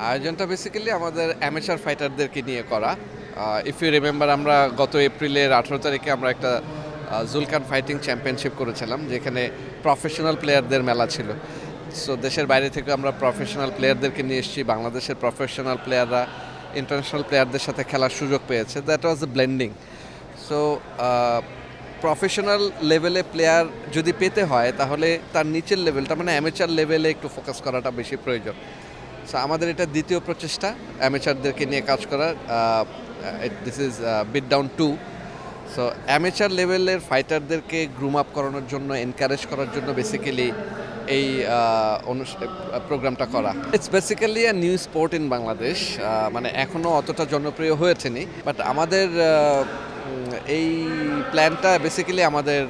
আয়োজনটা বেসিক্যালি আমাদের অ্যামেচার ফাইটারদেরকে নিয়ে করা। ইফ ইউ রিমেম্বার, আমরা গত এপ্রিলের 18 তারিখে আমরা একটা জুলকান ফাইটিং চ্যাম্পিয়নশিপ করেছিলাম, যেখানে প্রফেশনাল প্লেয়ারদের মেলা ছিল। সো দেশের বাইরে থেকে আমরা প্রফেশনাল প্লেয়ারদেরকে নিয়ে এসেছি, বাংলাদেশের প্রফেশনাল প্লেয়াররা ইন্টারন্যাশনাল প্লেয়ারদের সাথে খেলার সুযোগ পেয়েছে। That was A blending. So professional লেভেলে প্লেয়ার যদি পেতে হয়, তাহলে তার নিচের লেভেলটা মানে অ্যামেচার লেভেলে একটু ফোকাস করাটা বেশি প্রয়োজন। সো আমাদের এটা দ্বিতীয় প্রচেষ্টা অ্যামেচারদেরকে নিয়ে কাজ করার। This is beat down 2। So amateur লেভেলের ফাইটারদেরকে গ্রুম আপ করানোর জন্য, এনকারেজ করার জন্য বেসিক্যালি এই প্রোগ্রামটা করা। It's basically a new sport in Bangladesh. মানে এখনও অতটা জনপ্রিয় হয়েছেনি, বাট আমাদের এই প্ল্যানটা বেসিক্যালি আমাদের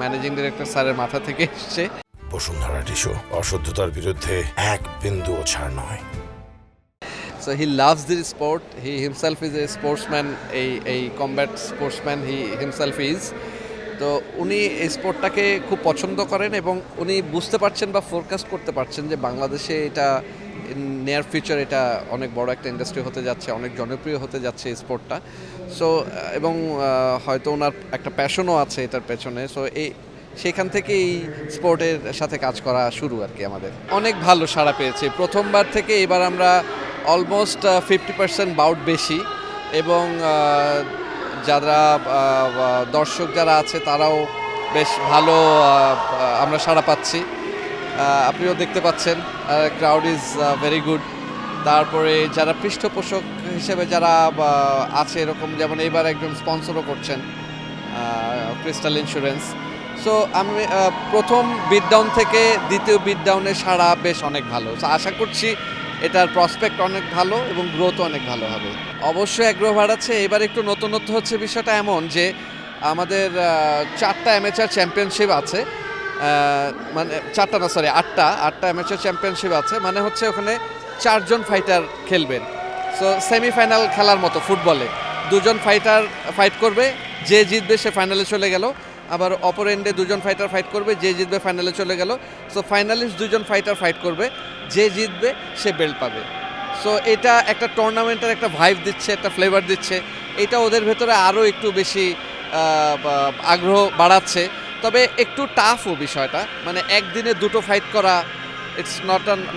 ম্যানেজিং ডিরেক্টর স্যারের মাথা থেকে এসছে। বসুন্ধরা টিস্যু অশুদ্ধতার বিরুদ্ধে এক বিন্দুও ছাড় নয়। So he loves this sport. He himself is a sportsman, a combat sportsman. He himself is. তো উনি এই স্পোর্টটাকে খুব পছন্দ করেন এবং উনি বুঝতে পারছেন বা ফোরকাস্ট করতে পারছেন যে বাংলাদেশে এটা নিয়ার ফিউচার এটা অনেক বড় একটা ইন্ডাস্ট্রি হতে যাচ্ছে, অনেক জনপ্রিয় হতে যাচ্ছে এই স্পোর্টটা। সো এবং হয়তো ওনার একটা প্যাশনও আছে এটার পেছনে। সো সেখান থেকে এই স্পোর্টের সাথে কাজ করা শুরু আর কি আমাদের। অনেক ভালো সাড়া পেয়েছে প্রথমবার থেকে। এবার আমরা অলমোস্ট 50% বাউট বেশি, এবং যারা দর্শক যারা আছে তারাও বেশ ভালো আমরা সাড়া পাচ্ছি। আপনিও দেখতে পাচ্ছেন ক্রাউড ইজ ভেরি গুড। তারপরে যারা পৃষ্ঠপোষক হিসেবে যারা আছে, এরকম যেমন এইবার একজন স্পন্সরও করছেন, ক্রিস্টাল ইন্স্যুরেন্স। সো আমি প্রথম বিট ডাউন থেকে দ্বিতীয় বিট ডাউনের সাড়া বেশ অনেক ভালো। সো আশা করছি এটার প্রসপেক্ট অনেক ভালো এবং গ্রোথ অনেক ভালো হবে। অবশ্যই আগ্রহ বাড়াচ্ছে। এবার একটু নতুনত্ব হচ্ছে বিষয়টা এমন যে আমাদের 4টা অ্যামেচার চ্যাম্পিয়নশিপ আছে। মানে 4টা না, সরি 8টা অ্যামেচার চ্যাম্পিয়নশিপ আছে। মানে হচ্ছে ওখানে 4 জন ফাইটার খেলবেন। সো সেমিফাইনাল খেলার মতো ফুটবলে 2 জন ফাইটার ফাইট করবে, যে জিতবে সে ফাইনালে চলে গেল। আবার অপর এন্ডে 2 জন ফাইটার ফাইট করবে, যে জিতবে ফাইনালে চলে গেল। সো ফাইনালিস্ট 2 জন ফাইটার ফাইট করবে, যে জিতবে সে বেল্ট পাবে। সো এটা একটা টুর্নামেন্টের একটা ভাইব দিচ্ছে, একটা ফ্লেভার দিচ্ছে। এটা ওদের ভেতরে আরও একটু বেশি আগ্রহ বাড়াচ্ছে। তবে একটু টাফও বিষয়টা, মানে একদিনে 2টো ফাইট করা, it's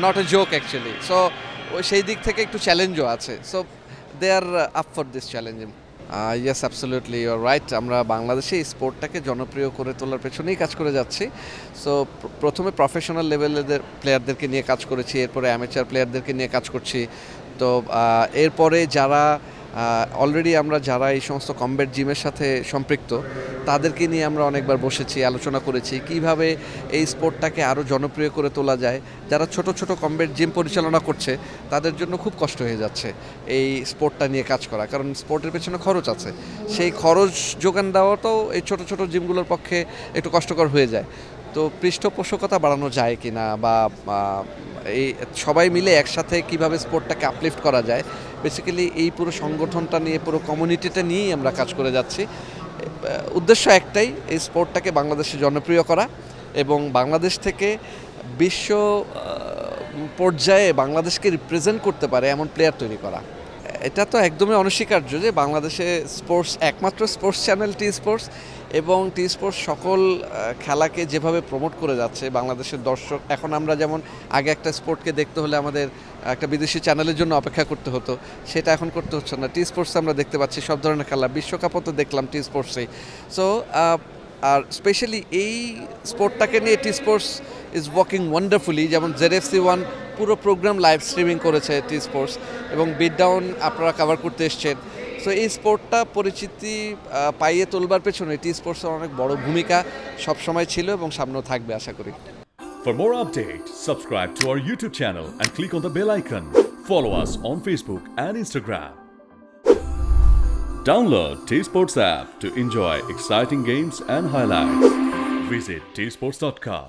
not a joke actually. So সেই দিক থেকে একটু চ্যালেঞ্জও আছে। So they are up for this challenge. Yes, absolutely you are right. আমরা বাংলাদেশে এই স্পোর্টটাকে জনপ্রিয় করে তোলার পেছনেই কাজ করে যাচ্ছি। সো প্রথমে প্রফেশনাল লেভেলের প্লেয়ারদেরকে নিয়ে কাজ করেছি, এরপরে অ্যামেচার প্লেয়ারদেরকে নিয়ে কাজ করছি। তো এরপরে যারা অলরেডি আমরা যারা এই সমস্ত কমব্যাট জিমের সাথে সম্পৃক্ত, তাদেরকে নিয়ে আমরা অনেকবার বসেছি, আলোচনা করেছি কিভাবে এই স্পোর্টটাকে আরও জনপ্রিয় করে তোলা যায়। যারা ছোট ছোট কমব্যাট জিম পরিচালনা করছে তাদের জন্য খুব কষ্ট হয়ে যাচ্ছে এই স্পোর্টটা নিয়ে কাজ করা, কারণ স্পোর্টের পেছনে খরচ আছে। সেই খরচ যোগান দেওয়াটাও এই ছোট ছোট জিমগুলোর পক্ষে একটু কষ্টকর হয়ে যায়। তো পৃষ্ঠপোষকতা বাড়ানো যায় কি না, বা এই সবাই মিলে একসাথে কিভাবে স্পোর্টটাকে আপলিফট করা যায়, বেসিক্যালি এই পুরো সংগঠনটা নিয়ে, পুরো কমিউনিটিটা নিয়েই আমরা কাজ করে যাচ্ছি। উদ্দেশ্য একটাই, এই স্পোর্টটাকে বাংলাদেশে জনপ্রিয় করা এবং বাংলাদেশ থেকে বিশ্ব পর্যায়ে বাংলাদেশকে রিপ্রেজেন্ট করতে পারে এমন প্লেয়ার তৈরি করা। এটা তো একদমই অনস্বীকার্য যে বাংলাদেশে স্পোর্টস, একমাত্র স্পোর্টস চ্যানেল টি স্পোর্টস, এবং টি স্পোর্টস সকল খেলাকে যেভাবে প্রমোট করে যাচ্ছে বাংলাদেশের দর্শক। এখন আমরা যেমন আগে একটা স্পোর্টকে দেখতে হলে আমাদের একটা বিদেশি চ্যানেলের জন্য অপেক্ষা করতে হতো, সেটা এখন করতে হচ্ছে না। টি স্পোর্টসে আমরা দেখতে পাচ্ছি সব ধরনের খেলা, বিশ্বকাপও তো দেখলাম টি স্পোর্টসেই। সো আর স্পেশালি এই স্পোর্টটাকে নিয়ে T Sports is working wonderfully. যেমন ZFC1 পুরো প্রোগ্রাম লাইভ স্ট্রিমিং করেছে টি স্পোর্টস, এবং বিট ডাউন আপনারা কভার করতে এসছেন। সো এই স্পোর্টটা পরিচিতি পাইয়ে তোলবার পেছনে টি স্পোর্টসের অনেক বড় ভূমিকা সবসময় ছিল এবং সামনেও থাকবে আশা করি। For more updates, subscribe to our YouTube channel and click on the bell icon. Follow us on Facebook and Instagram. Download T-Sports app to enjoy exciting games and highlights. Visit tsports.com.